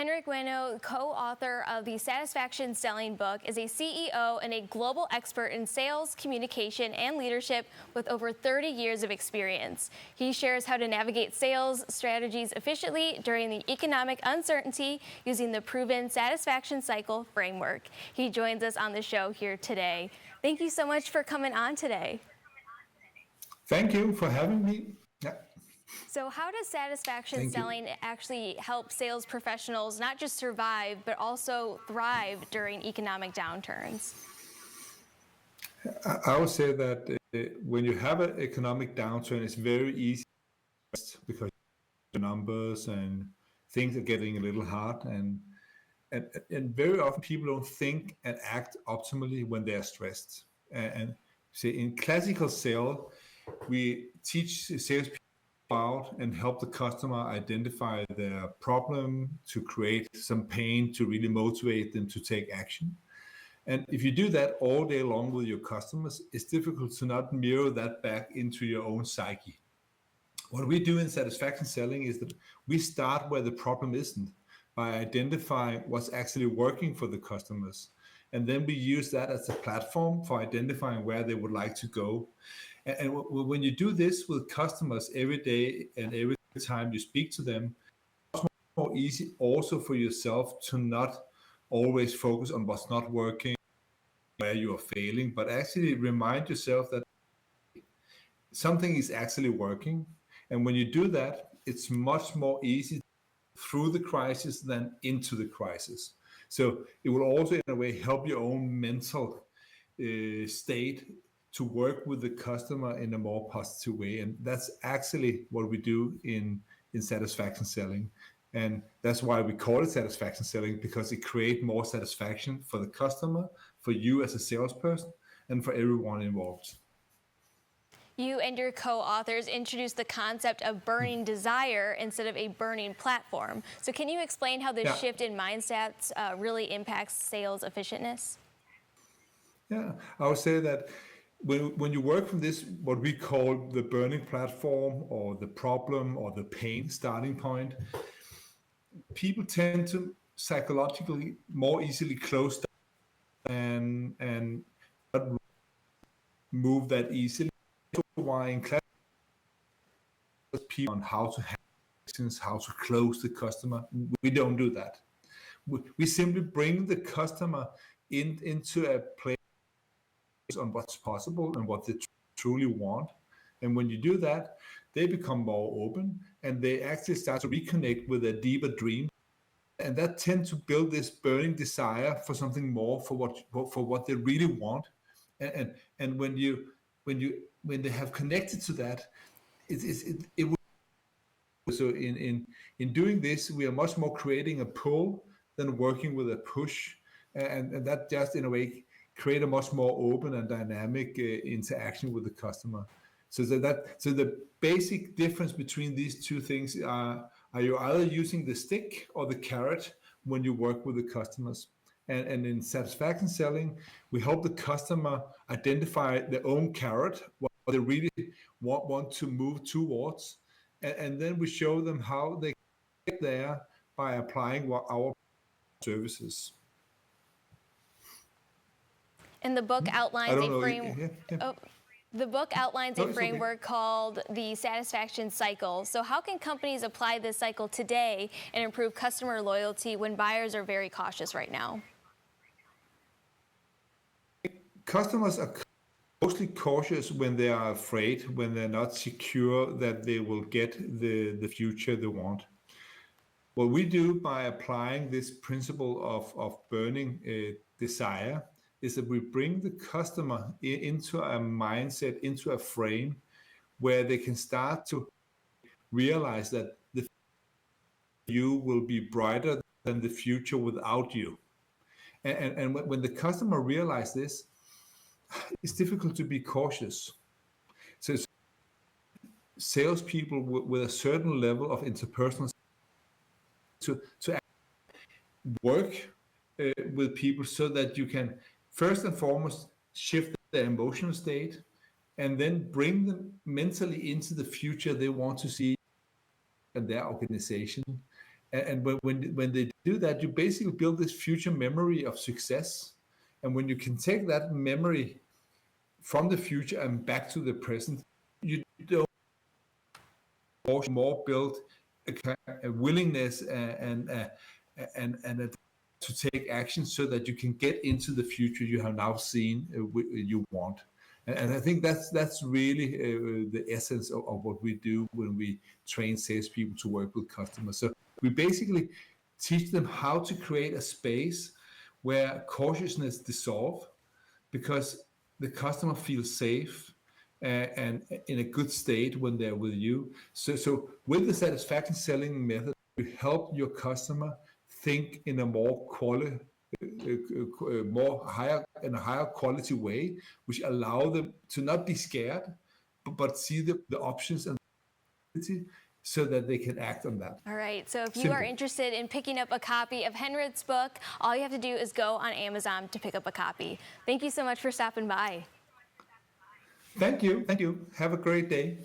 Henrik Bueno, co-author of the Satisfaction Selling book, is a CEO and a global expert in sales, communication, and leadership with over 30 years of experience. He shares how to navigate sales strategies efficiently during the economic uncertainty using the proven satisfaction cycle framework. He joins us on the show here today. Thank you so much for coming on today. Thank you for having me. Yeah. So how does satisfaction selling actually help sales professionals not just survive, but also thrive during economic downturns? I would say that when you have an economic downturn, it's very easy because the numbers and things are getting a little hard, and very often people don't think and act optimally when they're stressed. And say in classical sale, we teach salespeople out and help the customer identify their problem, to create some pain, to really motivate them to take action. And if you do that all day long with your customers, it's difficult to not mirror that back into your own psyche. What we do in satisfaction selling is that we start where the problem isn't, by identifying what's actually working for the customers. And then we use that as a platform for identifying where they would like to go. And when you do this with customers every day and every time you speak to them, it's more easy also for yourself to not always focus on what's not working, where you are failing, but actually remind yourself that something is actually working. And when you do that, it's much more easy through the crisis than into the crisis. So it will also, in a way, help your own mental state to work with the customer in a more positive way. And that's actually what we do in satisfaction selling. And that's why we call it satisfaction selling, because it creates more satisfaction for the customer, for you as a salesperson, and for everyone involved. You and your co-authors introduced the concept of burning desire instead of a burning platform. So can you explain how this shift in mindsets really impacts sales efficientness? Yeah, I would say that when you work from this, what we call the burning platform or the problem or the pain starting point, people tend to psychologically more easily close down and not move that easily. Why in class people on how to handle, how to close the customer, we don't do that. We simply bring the customer into a place on what's possible and what they truly want. And when you do that, they become more open and they actually start to reconnect with their deeper dreams. And that tends to build this burning desire for something more, for what they really want. And when they have connected to that, it will. So in doing this, we are much more creating a pull than working with a push, and that just in a way create a much more open and dynamic interaction with the customer. So the basic difference between these two things are you either using the stick or the carrot when you work with the customers. And in satisfaction selling, we help the customer identify their own carrot, what they really want to move towards, and then we show them how they get there by applying our services. And the book outlines a framework. The book outlines a framework called the satisfaction cycle. So how can companies apply this cycle today and improve customer loyalty when buyers are very cautious right now? Customers are mostly cautious when they are afraid, when they're not secure that they will get the future they want. What we do by applying this principle of burning desire is that we bring the customer into a mindset, into a frame where they can start to realize that the you will be brighter than the future without you. And when the customer realizes this, it's difficult to be cautious. So salespeople with a certain level of interpersonal to work with people so that you can first and foremost shift their emotional state and then bring them mentally into the future they want to see in their organization. And when they do that, you basically build this future memory of success. And when you can take that memory from the future and back to the present, you don't more build a willingness and to take action so that you can get into the future you have now seen you want. And I think that's really the essence of what we do when we train salespeople to work with customers. So we basically teach them how to create a space where cautiousness dissolve, because the customer feels safe and in a good state when they're with you. So with the satisfaction selling method, you help your customer think in a more in a higher quality way, which allow them to not be scared, but see the options and so that they can act on that. All right, so if you Simple. are interested in picking up a copy of Henrik's book, all you have to do is go on Amazon to pick up a copy. Thank you so much for stopping by. Thank you. Have a great day.